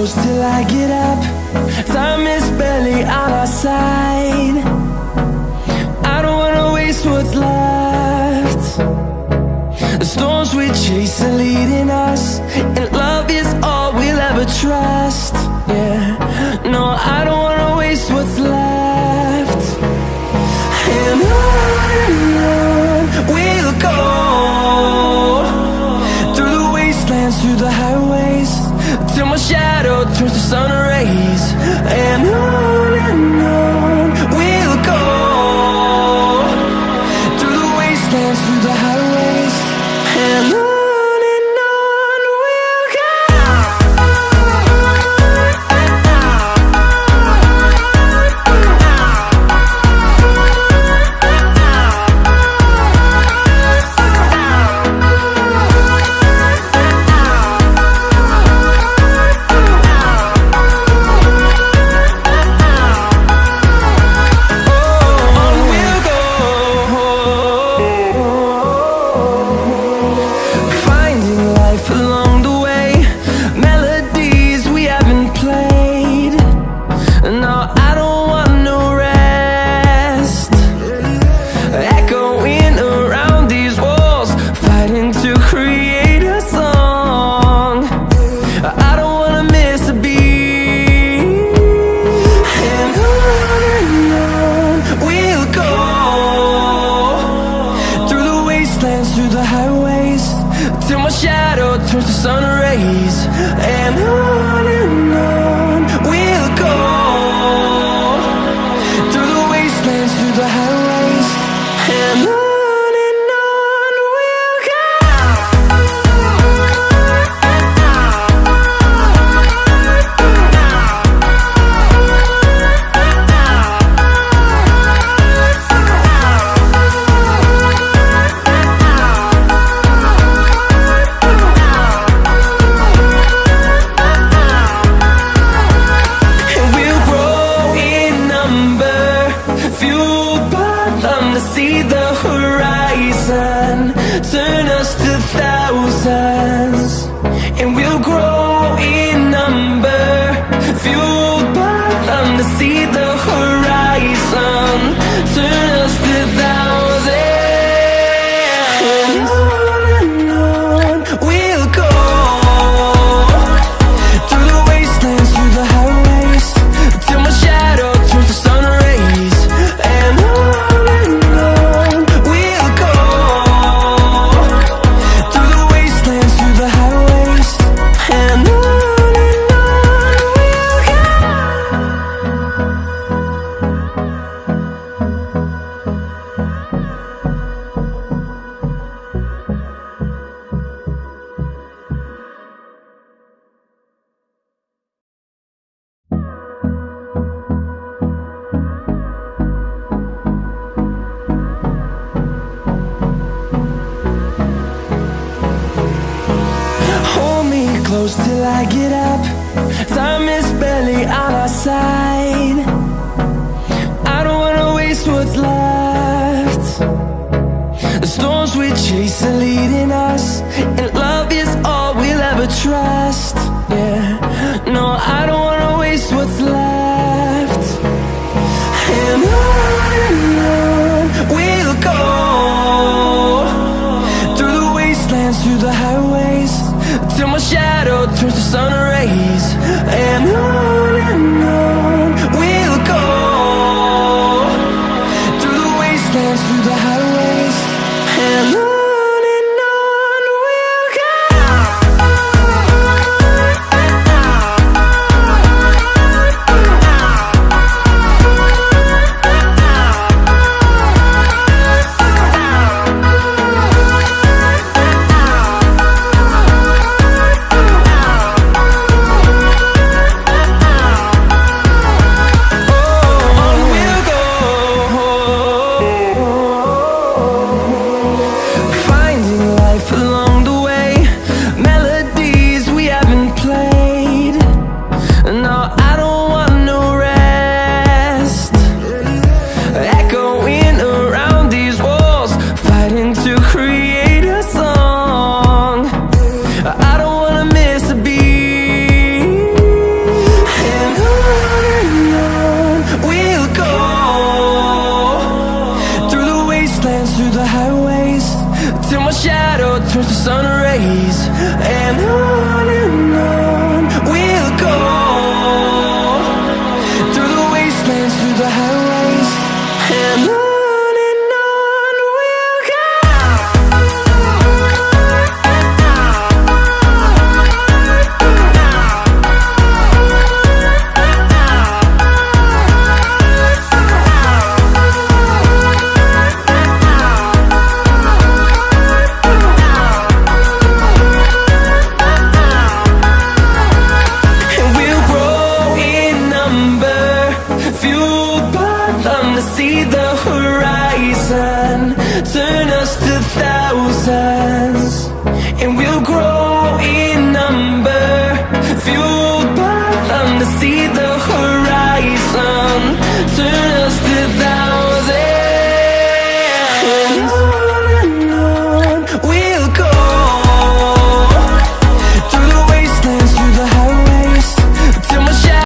close till I get up. Time is barely on our side. I don't wanna waste what's left. The storms we chase are leading us, and love is all we'll ever trust. Yeah, no, I don't wanna waste what's left. And on we'll go, through the wastelands, through the highways, till my shadow turns to sun rays. And on we'll go, through the wastelands, through the highways, and on we'll go. Through the highways, till my shadow turns to sun rays. And on we'll go, through the wastelands, through the highways, and on we'll go. See the horizon, turn us to thousands, and we'll grow in number, fueled by them. To see the horizon, turn us to thousands, and on we'll go, through the wastelands, through the highways, till my shadow turns to sun rays. And close till I get up. Time is barely on our side. I don't wanna waste what's left. The storms we chase are leading us, and love is all we'll ever trust. Yeah, no, I don't wanna waste what's left. And on we'll go, through the wastelands, through the highways, till my shadow turns to sun rays. And on we'll go, through the wastelands, through the highways, and on we'll go. fueled by them to see the horizon, turn us to thousands.